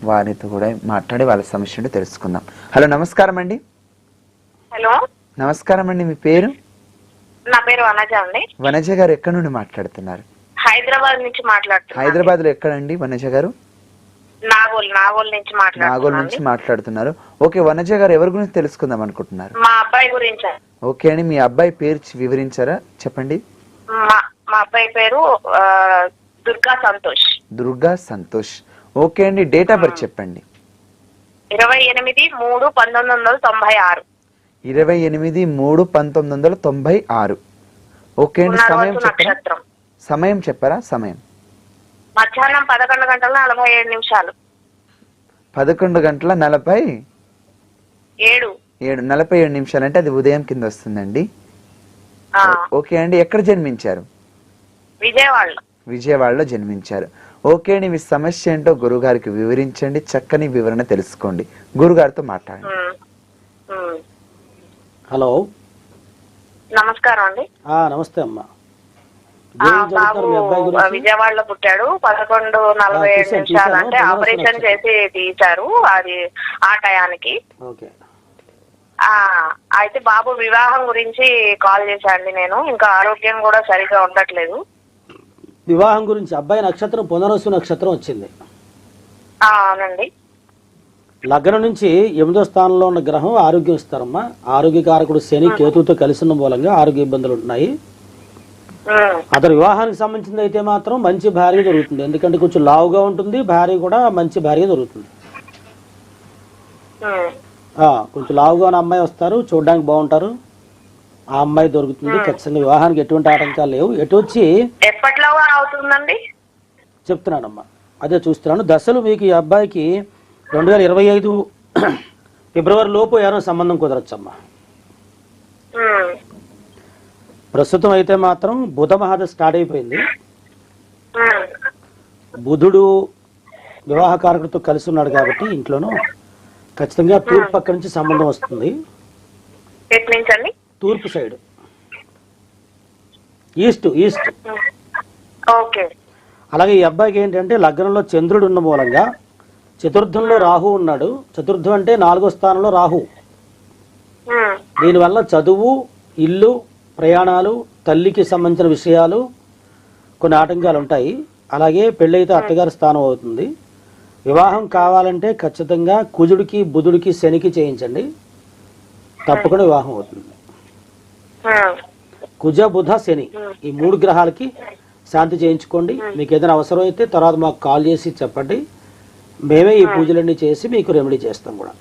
వారితో కూడా మాట్లాడి వాళ్ళ సమస్య ఏంటో తెలుసుకుందాం. హలో, నమస్కారం అండి. హలో, నమస్కారం అండి. మీ పేరు? నా పేరు వనజ అండి. వనజ గారు ఎక్కడి నుండి మాట్లాడుతున్నారు? హైదరాబాద్ నుంచి మాట్లాడుతున్నాను. హైదరాబాద్ లో ఎక్కడండి వనజ గారు? నాగోల్ నుంచి నాగోల్ నుంచి మాట్లాడుతున్నారు. ఓకే, వనజ గారు ఎవరి గురించి తెలుసుకుందాం అనుకుంటున్నారు? మా అబ్బాయి గురించి. ఓకే అండి, మీ అబ్బాయి పేరు వివరించారా? చెప్పండి. మా అబ్బాయి పేరు దుర్గా సంతోష్. దుర్గా సంతోష్. ఓకే అండి, డేట్ ఆఫ్ బర్త్ చెప్పండి. 28/3/1996. 28/3/1996. ఓకే అండి, సమయం చెప్పారా? సమయం చెప్పారా? సమయం మధ్యాహ్నం 11:47. 11:47 అంటే అది ఉదయం కింద వస్తుందండి. ఓకే అండి, ఎక్కడ జన్మించారు? విజయవాడలో జన్మించారు. ఓకే అండి, మీ సమస్య ఏంటో గురుగారికి వివరించండి, చక్కని వివరణ తెలుసుకోండి. గురుగారితో మాట్లాడండి. హలో, నమస్కారం అండి. నమస్తే అమ్మా. బాబు విజయవాడలో పుట్టాడు. 11:47 అంటే ఆపరేషన్ చేసి తీశారు అది ఆ టయానికి. అయితే బాబు వివాహం గురించి కాల్ చేశాండి నేను. ఇంకా ఆరోగ్యం కూడా సరిగా ఉండట్లేదు. వివాహం గురించి అబ్బాయి నక్షత్రం పునర్వసు నక్షత్రం వచ్చింది. అవునండి. లగ్నం నుంచి 8వ స్థానంలో ఉన్న గ్రహం ఆరోగ్యం ఇస్తారమ్మా. ఆరోగ్యకారకుడు శని కేతువుతో కలిసి ఉన్న మూలంగా ఆరోగ్య ఇబ్బందులు ఉంటున్నాయి. అతను వివాహానికి సంబంధించింది అయితే మాత్రం మంచి భార్య దొరుకుతుంది. ఎందుకంటే కొంచెం లావుగా ఉంటుంది, భార్య కూడా మంచి భార్య దొరుకుతుంది. కొంచెం లావుగా ఉన్న అమ్మాయి వస్తారు, చూడడానికి బాగుంటారు, ఆ అమ్మాయి దొరుకుతుంది. ఖచ్చితంగా వివాహానికి ఎటువంటి ఆటంకాలు లేవు. ఎటు వచ్చి ఎప్పట్లో అవుతుందండి చెప్తున్నానమ్మా, అదే చూస్తున్నాను. దశలు మీకు ఈ అబ్బాయికి 2025 ఫిబ్రవరి లోపు ఏమైనా సంబంధం కుదరచ్చమ్మా. ప్రస్తుతం అయితే మాత్రం బుధ మహాద స్టార్ట్ అయిపోయింది. బుధుడు వివాహకారకుడితో కలిసి ఉన్నాడు కాబట్టి ఇంట్లోనూ ఖచ్చితంగా తూర్పు పక్క నుంచి సంబంధం వస్తుంది. తూర్పు సైడ్, ఈస్ట్. అలాగే ఈ అబ్బాయికి ఏంటంటే లగ్నంలో చంద్రుడు ఉన్న మూలంగా చతుర్థంలో రాహు ఉన్నాడు. చతుర్థం అంటే 4వ స్థానంలో రాహు. దీనివల్ల చదువు, ఇల్లు, ప్రయాణాలు, తల్లికి సంబంధించిన విషయాలు కొన్ని ఆటంకాలు ఉంటాయి. అలాగే పెళ్ళైతే అత్తగారి స్థానం అవుతుంది. వివాహం కావాలంటే ఖచ్చితంగా కుజుడికి, బుధుడికి, శనికి చేయించండి, తప్పకుండా వివాహం అవుతుంది. కుజ, బుధ, శని ఈ 3 గ్రహాలకి శాంతి చేయించుకోండి. మీకు ఏదైనా అవసరం అయితే తర్వాత మాకు కాల్ చేసి చెప్పండి. మేమే ఈ పూజలన్నీ చేసి మీకు రెమెడీ చేస్తాం కూడా.